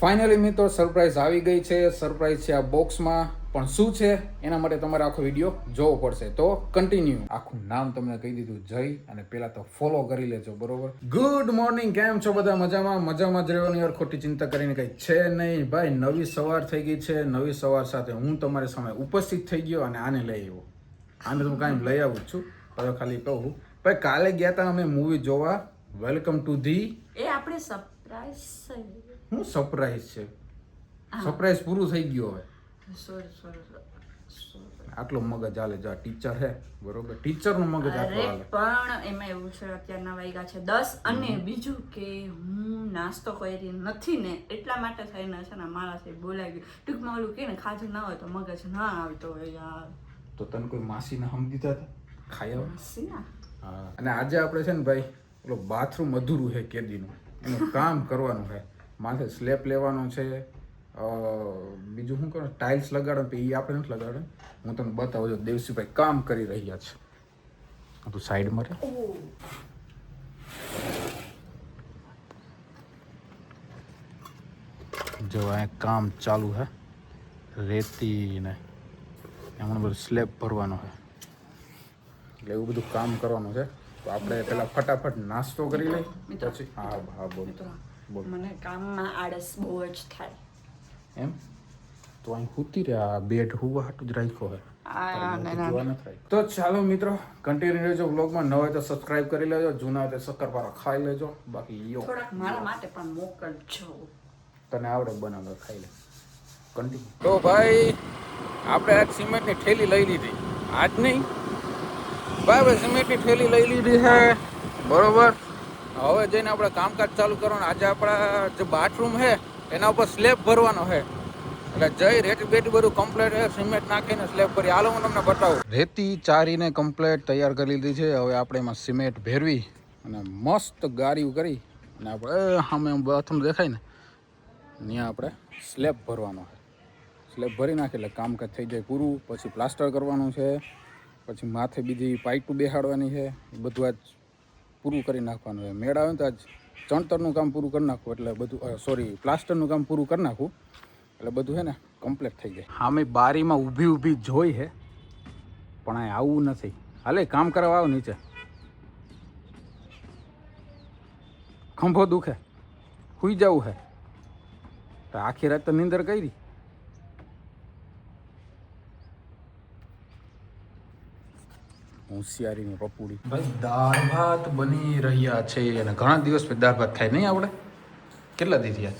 Finally મિત્રો surprise આવી ગઈ છે. સરપ્રાઈઝ છે આ બોક્સમાં, પણ શું છે એના માટે તમારે આખો વિડીયો જોવો પડશે. તો કન્ટિન્યુ. આખું નામ તમને કહી દીધું, જય, અને પેલા તો ફોલો કરી લેજો, બરોબર? ગુડ મોર્નિંગ, કેમ છો બધા? મજામાં? મજામાં જ રહેવાની યાર, ખોટી ચિંતા કરીને કઈ છે નહીં ભાઈ. નવી સવાર થઈ ગઈ છે. નવી સવાર સાથે હું તમારી સામે ઉપસ્થિત થઈ ગયો અને આને લઈ આવ્યો. આને તો કાંઈ લઈ આવું છું, હવે ખાલી કહું ભાઈ, કાલે ગયા હતા અમે મૂવી જોવા, વેલકમ ટુ ધી. એ આપણે સરપ્રાઈઝ છે. હું સરપ્રાઈઝ છે? સરપ્રાઈઝ પૂરું થઈ ગયો હવે. આટલો મગજ હાલે, જો ટીચર હે, બરોબર? ટીચર નું મગજ આટલો હાલે. પણ એમાં એવું છે, અત્યારના વાગ્યા છે 10, અને બીજું કે હું નાસ્તો કરી નથી ને, એટલા માટે થઈને છે ને મારા સાહેબ બોલાવી ગયું. ટૂંકમાં ઓલું કે ને, ખાધું ના હોય તો મગજ ના આવતો હોય યાર. તો તને કોઈ માસીને સમજી દીધા હતા ખાઈ આવ? માસીના? હા. અને આજે આપણે છે ને ભાઈ, ઓલો બાથરૂમ અધૂરું છે કેદીનું, એનું કામ કરવાનું છે. માથે સ્લેબ લેવાનો છે, બીજું શું કરો, ટાઇલ્સ લગાડો, એ આપણે નથી લગાડે. હું તમને બતાવું છું, દેવસીભાઈ કામ કરી રહ્યા છે. તું સાઈડમાં રહે. જો આ કામ ચાલુ છે, રેતી ને એમાં બધું સ્લેબ ભરવાનો છે, એટલે એવું બધું કામ કરવાનું છે. તો આપણે પેલા ફટાફટ નાસ્તો કરી લઈ, પછી હા બોલ. મને કામમાં આળસ બહુ જ થાય એમ તો અહીં સૂતી રહે. આ બેડ હુવા હાટું જ રાખ્યો હોય. તો ચાલો મિત્રો, કન્ટિન્યુ રહેજો વ્લોગમાં. નવા હોય તો સબસ્ક્રાઇબ કરી લેજો, જૂના હોય તો શક્કરપારા ખાઈ લેજો. બાકી યો થોડાક મારા માટે પણ મોકલજો. તને આવડે બનાવવા, ખાઈ લે. કન્ટિન્યુ. તો ભાઈ આપણે આજ સિમેન્ટની થેલી લઈ લીધી. આજ નહીં ભાઈ, આપણે સિમેન્ટની થેલી લઈ લીધી છે, બરોબર? હવે જઈને આપણે કામકાજ ચાલુ કરવાનું. આજે આપણા જે બાથરૂમ છે એના ઉપર સ્લેબ ભરવાનો છે, એટલે જઈ રેતી બેટી બધું કમ્પ્લીટ છે, સિમેન્ટ નાખીને સ્લેબ ભરી. હાલો હું તમને બતાવું. રેતી ચારીને કમ્પ્લીટ તૈયાર કરી લીધી છે. હવે આપણે એમાં સિમેન્ટ ભેરવી અને મસ્ત ગારીઓ કરી અને આપણે સામે બાથરૂમ દેખાય ને ત્યાં આપણે સ્લેબ ભરવાનો છે. સ્લેબ ભરી નાખે એટલે કામકાજ થઈ જાય પૂરું. પછી પ્લાસ્ટર કરવાનું છે, પછી માથે બીજી પાઇપો બેસાડવાની છે. એ બધું આજ પૂરું કરી નાખવાનું છે. મેળ આવે ને તો આજ ચણતરનું કામ પૂરું કરી નાખવું, એટલે બધું પ્લાસ્ટરનું કામ પૂરું કરી નાખવું, એટલે બધું છે ને કમ્પ્લીટ થઈ જાય. હા, મેં બારીમાં ઊભી જોઈ છે, પણ અહીં આવવું નથી. હાલે કામ કરવા આવો નીચે. ખંભો દુખે, સુઈ જવું છે તો આખી રાત તો નીંદર કરી. હોશિયારીની પપુડી. ભાઈ દાળ ભાત બની રહ્યા છે, અને ઘણા દિવસ પછી દાળ ભાત ખાય નહીં આપણે. કેટલા દી થયા?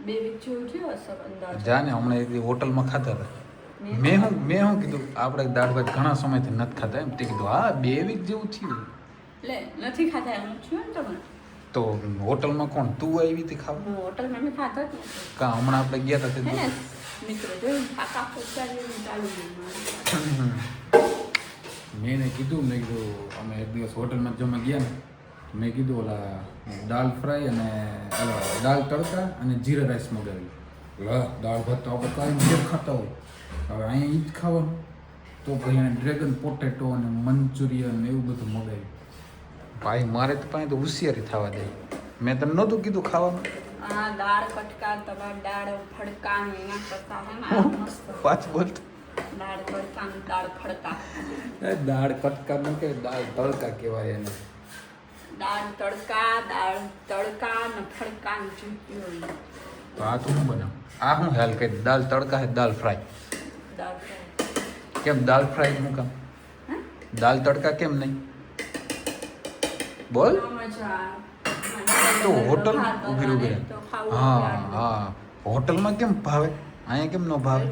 2 વીક જેવું થયું હશે અંદાજે. જાને હમણાં એક હોટલમાં ખાતા હતા. મેં શું કીધું, આપણે દાળ ભાત ઘણા સમયથી નથી ખાતા. એમ તે કીધું હા 2 વીક જેવું થયું. એટલે નથી ખાતા એમ થયું ને તમે? તો હોટલમાં કોણ, તું આવી હતી ખાવા? હોટલમાં મેં ખાતા જ નથી. કા હમણાં આપણે ગયા હતા તે મિત્રો જોયું કાકા પોતાની ચાલુ મેં એને કીધું, મેં કીધું અમે એક દિવસ હોટલમાં જમવા ગયા ને, મેં કીધું ઓલા દાળ ફ્રાય અને દાળ તડકા અને જીરા રાઈસ મગાવી. દાળ ભાત તો આપણે કાંઈ ઘેર ખાતા હોય, હવે અહીંયા ઈ જ ખાવાનું. તો પછી એને ડ્રેગન પોટેટો અને મંચુરિયન એવું બધું મગાવ્યું. ભાઈ મારે તો પાસે તો હોશિયારી થવા દે. મેં તને નહોતું કીધું ખાવાનું. હા, દાળ કટકા, તમાર દાળ ફડકા એના કરતા હે ને મસ્ત. પાછ બોલ. દાળ કટકા ને દાળ ફડકા. દાળ કટકા નો કે દાળ તડકા કહેવાય એને. દાળ તડકા ને ફડકા ને ચૂંટ્યું હોય. તો આ તું શું બનાવ? આ શું હાલ કે દાળ તડકા હે દાળ ફ્રાય? દાળ ફ્રાય કેમ દાળ ફ્રાય શું કામ? દાળ તડકા કેમ નહીં? બોલ. તો હોટલ ઉભી હા, હોટલમાં કેમ ભાવે, અહીંયા કેમ ન ભાવે?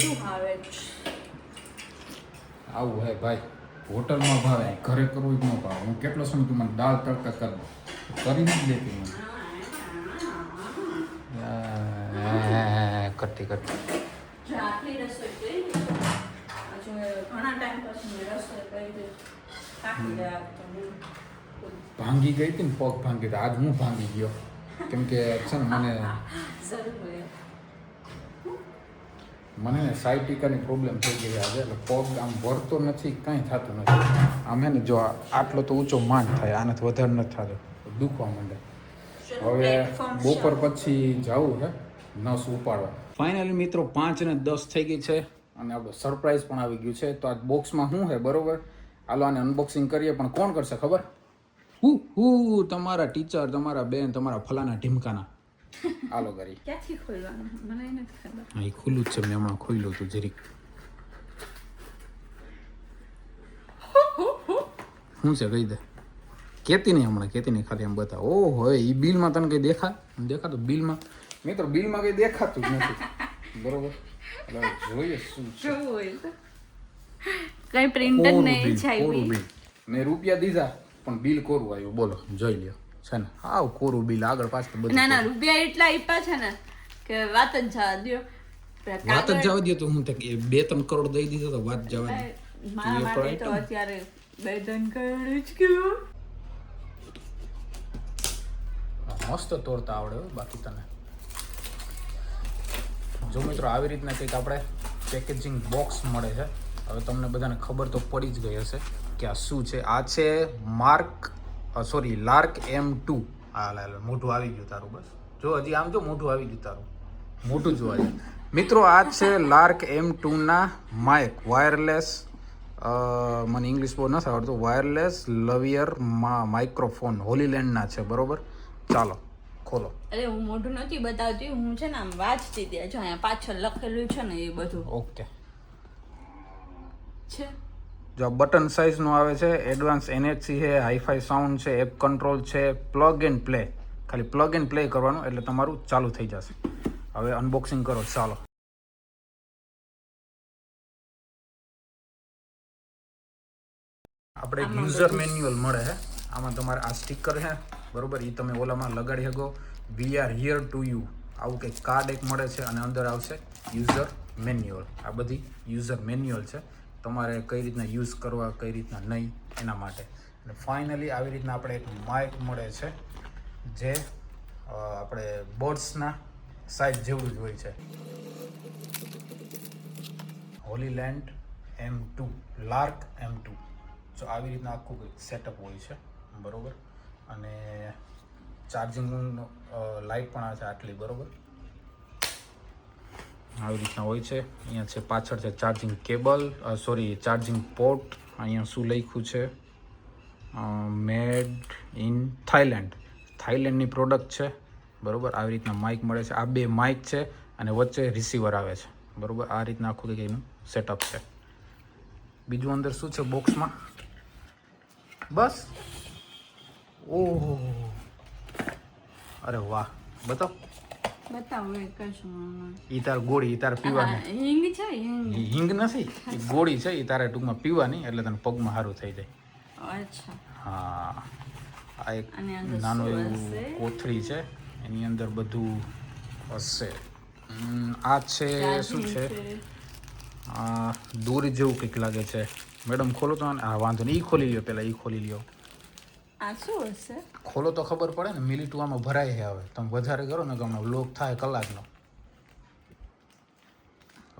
આવું હે ભાઈ, હોટલમાં ભાવે, ઘરે કરવું જ ન ભાવે. હું કેટલો સમય તું મને દાળ તડકા કરી નથી દેતી મને. કરતી ભાંગી ગઈ હતી ને, પગ ભાંગી હતી. આજ હું ભાંગી ગયો, કેમ કે છે ને મને ને સાયટિકાની પ્રોબ્લેમ થઈ ગઈ આજે, એટલે પગ આમ વળતો નથી, કાંઈ થતું નથી. આમ હે ને જો આટલો તો ઊંચો માંડ થાય, આનાથી વધારે નથી થતો, દુખવા માંડે. હવે બપોર પછી જવું છે નસ ઉપાડવા. ફાઇનલી મિત્રો 5:10 થઈ ગઈ છે અને આપણું સરપ્રાઈઝ પણ આવી ગયું છે. તો આ બોક્સમાં શું છે બરોબર, હાલો આને અનબોક્સિંગ કરીએ. પણ કોણ કરશે ખબર? તમારા ટીચર, તમારા બેન, તમારા ફલાના ઢીમકાના. હાલો કરી. ક્યાંથી ખોલવાનું મને નથી ખબર. હા એ ખુલ્લું જ છે, મેં હમણાં ખોલ્યું હતું જરીક. શું છે કહી દે. કેતી નહીં હમણાં, કેતી નહીં, ખાલી એમ બતા. ઓહો એ બિલમાં તને કઈ દેખાતું બિલમાં? મિત્રો બિલમાં કઈ દેખાતું જ નથી બરોબર. એટલે જોઈએ શું છે. જોવું હોય તો કઈ પ્રિન્ટર નહીં છાવી. મેં રૂપિયા દીધા પણ બિલ કોરું આવ્યું. બોલો જોઈ લ્યો છે ને, હાવ કોરું બિલ, આગળ પાછળ બધું. ના રૂપિયા એટલા આપ્યા છે ને કે વાત જ જવા દ્યો. વાત જ જવા દે તો હું 2-3 કરોડ દઈ દીધો તો વાત જવા દે. મારા માટે તો અત્યારે 2-3 કરોડ જ કયો. મસ્ત તોડતા આવડે હો બાકી તને. જો મિત્રો આવી રીતના કંઈક આપણે પેકેજિંગ બોક્સ મળે છે. હવે તમને બધાને ખબર તો પડી જ ગઈ હશે કે આ શું છે. આ છે લાર્ક M2. હા મોઢું આવી ગયું તારું. બસ જો હજી આમ જો મોઢું આવી ગયું તારું, મોઢું જોવા જાય. મિત્રો આ છે લાર્ક M2 ના માઇક, વાયરલેસ, મને ઇંગ્લિશ બહુ નથી આવડતું, વાયરલેસ લવિયર માઇક્રોફોન, હોલીલેન્ડના છે બરોબર. ચાલો ખોલો. અરે હું મોઢું નથી બતાવતી, હું છે ને આમ વાંચતી ત્યાં જો અહીંયા પાછળ લખેલું છે ને એ બધું. ઓકે છે જો બટન સાઇઝનું આવે છે, એડવાન્સ NFC છે, હાઈફાઈ સાઉન્ડ છે, એપ કંટ્રોલ છે, પ્લગ એન્ડ પ્લે. ખાલી પ્લગ એન્ડ પ્લે કરવાનું એટલે તમારું ચાલુ થઈ જશે. હવે અનબોક્સિંગ કરો. ચાલો આપણે એક યુઝર મેન્યુઅલ મળે છે. આમાં તમારે આ સ્ટીકર છે બરોબર, એ તમે ઓલામાં લગાડી શકો. We are here to you આવું કંઈક કાર્ડ એક મળે છે અને અંદર આવશે યુઝર મેન્યુઅલ. આ બધી યુઝર મેન્યુઅલ છે, તમારે કઈ રીતના યુઝ કરવા, કઈ રીતના નહીં એના માટે. અને ફાઇનલી આવી રીતના આપણે એક માઇક મળે છે જે આપણે બર્ડ્સના સાઇઝ જેવડું જ હોય છે. હોલીલેન્ડ M2, લાર્ક M2. તો આવી રીતના આખું સેટઅપ હોય છે બરોબર. અને ચાર્જિંગ લાઇટ પણ આવે છે આટલી બરોબર. આવી રીતના હોય છે. અહીંયા છે પાછળ છે ચાર્જિંગ કેબલ, ચાર્જિંગ પોર્ટ. અહીંયા શું લખ્યું છે? મેડ ઇન થાઈલેન્ડની પ્રોડક્ટ છે બરોબર. આવી રીતના માઇક મળે છે. આ 2 માઇક છે અને વચ્ચે રિસીવર આવે છે બરોબર. આ રીતના આખું કંઈક એનું સેટઅપ છે. બીજું અંદર શું છે બોક્સમાં? બસ. ઓહો અરે વાહ, બતાવ. બતાવો એ કશું. ઈ તાર ગોળી, ઈ તારે પીવાની. હિંગ છે? હિંગ નથી, એ ગોળી છે. ઈ તારે ટૂંકમાં પીવાની એટલે તને પગમાં સારું થઈ જાય. અચ્છા હા આ એક નાનું એવું કોથળી છે, એની અંદર બધું હશે. આ છે શું છે? દોરી જેવું કંઈક લાગે છે. મેડમ ખોલો તો. હા વાંધો નહીં, ઈ ખોલી લ્યો પહેલાં, ઈ ખોલી લ્યો. આ શું હશે? ખોલો તો ખબર પડે ને. મિલિટું આમાં ભરાય છે. હવે તમે વધારે કરો ને કે હમણાં વ્લોગ થાય કલાકનો.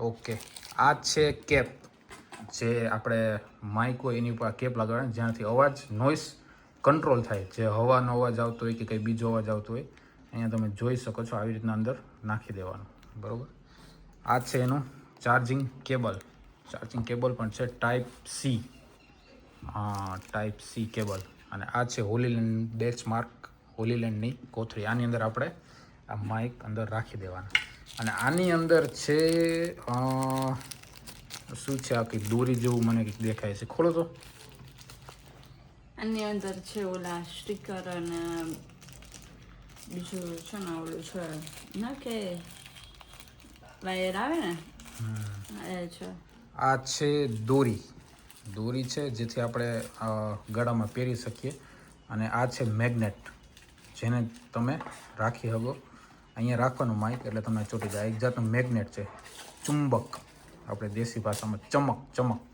ઓકે આ છે કેપ, જે આપણે માઇક હોય એની ઉપર કેપ લગાડે જ્યાંથી અવાજ નોઇસ કંટ્રોલ થાય. જે હવાનો અવાજ આવતો હોય કે કંઈ બીજો અવાજ આવતો હોય અહીંયા તમે જોઈ શકો છો. આવી રીતના અંદર નાખી દેવાનું બરાબર. આ છે એનું ચાર્જિંગ કેબલ. ચાર્જિંગ કેબલ પણ છે ટાઈપ C. હા ટાઈપ C કેબલ. અને આ છે હોલીલેન્ડ બેચમાર્ક, હોલીલેન્ડની કોથળી. આની અંદર આપણે આ માઇક અંદર રાખી દેવાના. અને આની અંદર છે શું છે? આ કંઈક દોરી જેવું મને કંઈક દેખાય છે. ખોલો તો. આની અંદર છે ઓલા સ્ટીકર અને બીજું છે ને ઓલું છે ના કે વાયર આવે ને એ છે. આ છે દોરી છે જેથી આપણે ગળામાં પહેરી શકીએ. અને આ છે મેગ્નેટ, જેને તમે રાખી શકો. અહીંયા રાખવાનું માઇક એટલે તમને ચોટી જાય. એક જાતનું મેગ્નેટ છે, ચુંબક, આપણે દેશી ભાષામાં ચમક.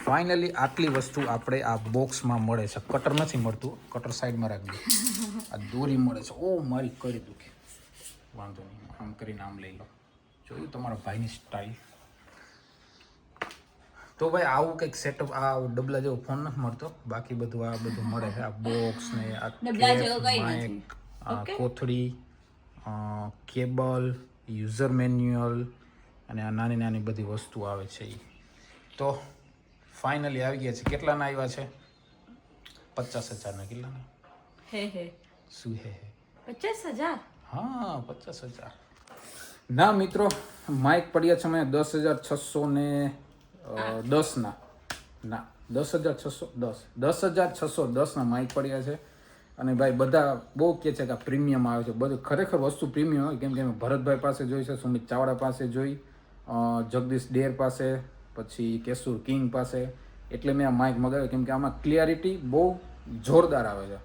ફાઇનલી આટલી વસ્તુ આપણે આ બોક્સમાં મળે છે. કટર નથી મળતું, કટર સાઈડમાં રાખજો. આ દોરી મળે છે. ઓ મારી કરી દુખે, વાંધો નહીં, આમ કરીને આમ લઈ લો. જોયું તમારા ભાઈની સ્ટાઇલ. તો ભાઈ આવું કંઈક સેટઅપ, આ ડબલા જેવો ફોન નથી મળતો. બાકી બધું આ બધું મળે છે. આ બોક્સ ને આ માઇક, આ કોથળી, કેબલ, યુઝર મેન્યુઅલ અને આ નાની નાની બધી વસ્તુ આવે છે એ. તો ફાઇનલી આવી ગયા છે. કેટલાના આવ્યા છે? 50,000ના. કેટલાના? હે શું હે? 50,000. હા, 50,000. ના મિત્રો, માઇક પડ્યા છે મેં 10,610ના. ના, 10,610ના માઇક પડ્યા છે. અને ભાઈ બધા બહુ કહે છે કે આ પ્રીમિયમ આવે છે. બધું ખરેખર વસ્તુ પ્રીમિયમ હોય, કેમ કે અમે ભરતભાઈ પાસે જોઈ છે, સુમિત ચાવડા પાસે જોઈ, જગદીશ ડેર પાસે, પછી કેશુર કિંગ પાસે. એટલે મેં આ માઇક મગાવ્યો, કેમ કે આમાં ક્લિયરિટી બહુ જોરદાર આવે છે.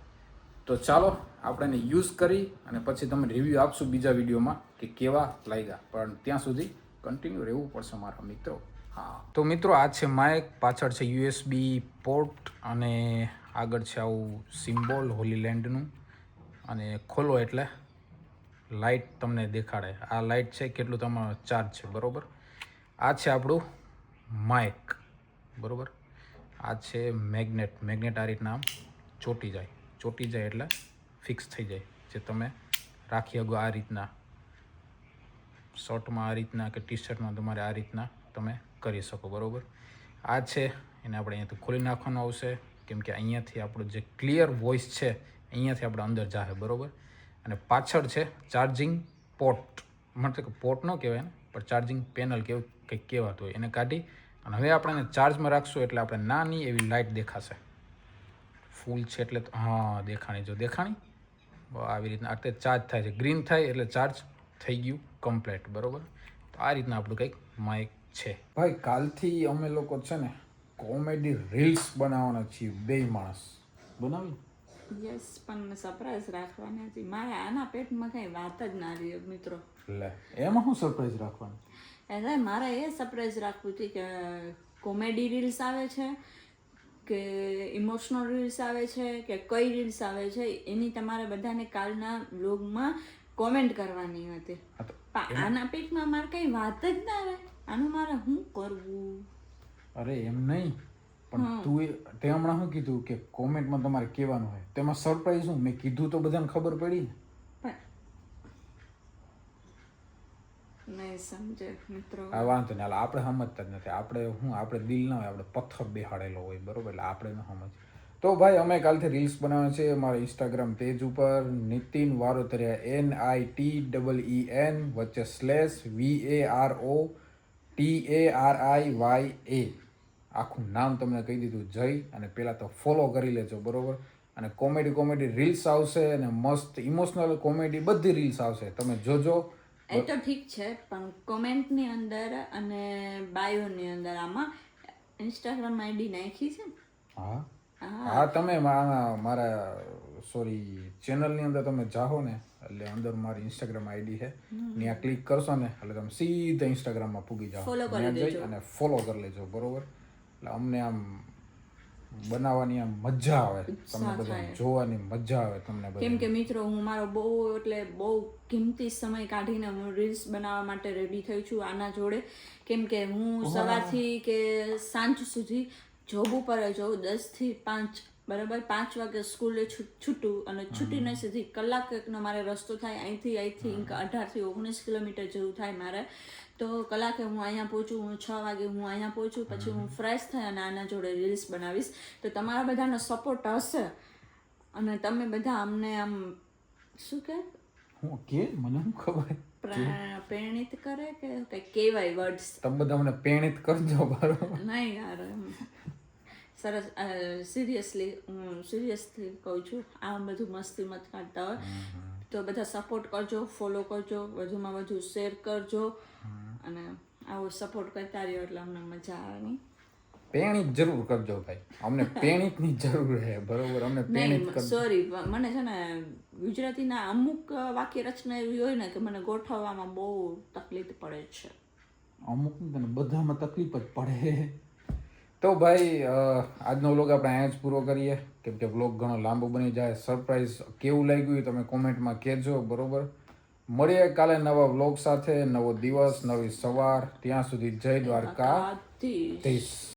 તો ચાલો આપણે એને યુઝ કરી અને પછી તમે રિવ્યૂ આપશું બીજા વિડીયોમાં કે કેવા લાગ્યા. પણ ત્યાં સુધી કન્ટિન્યુ રહેવું પડશે મારા મિત્રો. હા, તો મિત્રો આ છે માઇક, પાછળ છે યુએસબી પોર્ટ અને આગળ છે આવું સિમ્બોલ હોલીલેન્ડનું. અને ખોલો એટલે લાઇટ તમને દેખાડે. આ લાઇટ છે કેટલું તમારો ચાર્જ છે, બરાબર. આ છે આપણું માઇક, બરાબર. આ છે મેગ્નેટ. મેગ્નેટ આ રીતના આમ ચોટી જાય એટલે ફિક્સ થઈ જાય. જે તમે રાખી શકો આ રીતના શર્ટમાં, આ રીતના કે ટી શર્ટમાં તમારે આ રીતના તમે કરી શકો, બરાબર. આ છે એને આપણે અહીંયાથી ખોલી નાખવાનું આવશે, કેમ કે અહીંયાથી આપણું જે ક્લિયર વોઇસ છે અહીંયાથી આપણે અંદર જાય, બરાબર. અને પાછળ છે ચાર્જિંગ પોર્ટ. મતલબ કે પોર્ટ ન કહેવાય ને, પણ ચાર્જિંગ પેનલ કેવું કંઈક કહેવાતું હોય. એને કાઢી અને હવે આપણે એને ચાર્જમાં રાખશું એટલે આપણે નાની એવી લાઇટ દેખાશે. ફૂલ છે એટલે હા દેખાણી. જો દેખાણી આવી રીતના અત્યારે ચાર્જ થાય છે. ગ્રીન થાય એટલે ચાર્જ થઈ ગયું કમ્પ્લીટ, બરાબર. તો આ રીતના આપણું કંઈક માઇક છે. ભાઈ કાલથી અમે લોકો છે ને કોમેડી રીલ્સ બનાવવાના છીએ, બે માણસ. બનાવી? યસ, પણ સરપ્રાઈઝ રાખવાની હતી. મારે આના પેટમાં કઈ વાત જ ના રહી મિત્રો. લે, એમાં શું સરપ્રાઈઝ રાખવાનું? એટલે મારે એ સરપ્રાઈઝ રાખવું હતી કે કોમેડી રીલ્સ આવે છે કે ઇમોશનલ રીલ્સ આવે છે કે કઈ રીલ્સ આવે છે, એની તમારે બધાને કાલના વ્લોગમાં કોમેન્ટ કરવાની હતી. પણ આના પેટમાં મારે કઈ વાત જ ના રહે. આનું મારે શું કરવું? અરે એમ નહીં, પણ તું તે હમણાં શું કીધું કે કોમેન્ટમાં તમારે કહેવાનું હોય, તેમાં સરપ્રાઈઝ શું? મેં કીધું તો બધાને ખબર પડી ને. નહીં સમજે મિત્રો. આ વાંધો ને, આપણે સમજતા જ નથી. આપણે દિલ ના હોય, આપણે પથ્થર બેહાડેલો હોય, બરોબર. એટલે આપણે ન સમજ. તો ભાઈ અમે કાલથી રીલ્સ બનાવવા છે મારા ઇન્સ્ટાગ્રામ પેજ ઉપર, નીતિન વારોતરિયા, NITEEN વચ્ચે /VAROTARIYA. આખું નામ તમને કહી દીધું. જઈ અને પહેલાં તો ફોલો કરી લેજો, બરોબર. અને કોમેડી રીલ્સ આવશે અને મસ્ત ઇમોશનલ કોમેડી બધી રીલ્સ આવશે, તમે જોજો. એ તો ઠીક છે, પણ કોમેન્ટની અંદર અને બાયોની અંદર આમાં ઇન્સ્ટાગ્રામ આઈડી નાખી છે. હા, તમે મારા ચેનલની અંદર તમે જાઓ ને એટલે અંદર મારી ઇન્સ્ટાગ્રામ આઈડી છે, ત્યાં ક્લિક કરશો ને એટલે તમે સીધા ઇન્સ્ટાગ્રામમાં પૂગી જાઓ. ત્યાં જઈ અને ફોલો કરી લેજો, બરોબર. એટલે અમને આમ બનાવવાની આમ મજા આવે, તમને બધા જોવાની મજા આવે તમને બધા. કેમ કે મિત્રો હું મારો બહુ કિંમતી સમય કાઢીને હું રીલ્સ બનાવવા માટે રેડી થઈ છું આના જોડે. કેમ કે હું સવારથી કે સાંજ સુધી જોબ ઉપર જાઉં, 10 થી 5, બરાબર. 5 વાગે સ્કૂલે છૂટું અને છૂટીને સીધી કલાકનો મારે રસ્તો થાય. અહીંથી 18 થી 19 કિલોમીટર જેવું થાય મારે. તો કલાકે હું અહીંયા પહોંચું, હું 6 વાગે હું અહીંયા પહોંચું, પછી હું ફ્રેશ થઈ અને આના જોડે રીલ્સ બનાવીશ. તો તમારા બધાનો સપોર્ટ હશે અને તમે બધા અમને આમ શું કે મને શું ખબર, પ્રેરિત કરે કે કઈ કહેવાય વર્ડ્સ, તમે બધા મને પ્રેરિત કરજો, બરોબર. નહીં યાર, સરસ. સિરિયસલી કહું છું, આ બધું મસ્તી મત કાઢતા હોય તો બધા સપોર્ટ કરજો, ફોલો કરજો, વધુમાં વધુ શેર કરજો અને આવો સપોર્ટ કરતા રહ્યો એટલે અમને મજા આવે. નહીં પેણિત જરૂર કરજો ભાઈ, અમને પેણિતની જરૂર છે, બરોબર. અમને પેણિત કરજો. સોરી, મને છે ને ગુજરાતીના અમુક વાક્ય રચના એવી હોય ને કે મને ગોઠવવામાં બહુ તકલીફ પડે છે. અમુક ને બધામાં તકલીફ જ પડે. તો ભાઈ આજનો વ્લોગ આપણે અહીંયા જ પૂરો કરીએ, કેમ કે વ્લોગ ઘણો લાંબો બની જાય. સરપ્રાઈઝ કેવું લાગ્યું તમે કોમેન્ટમાં કહેજો, બરોબર. મળીએ કાલે નવા વ્લોગ સાથે, નવો દિવસ, નવી સવાર. ત્યાં સુધી જય દ્વારકાધીશ.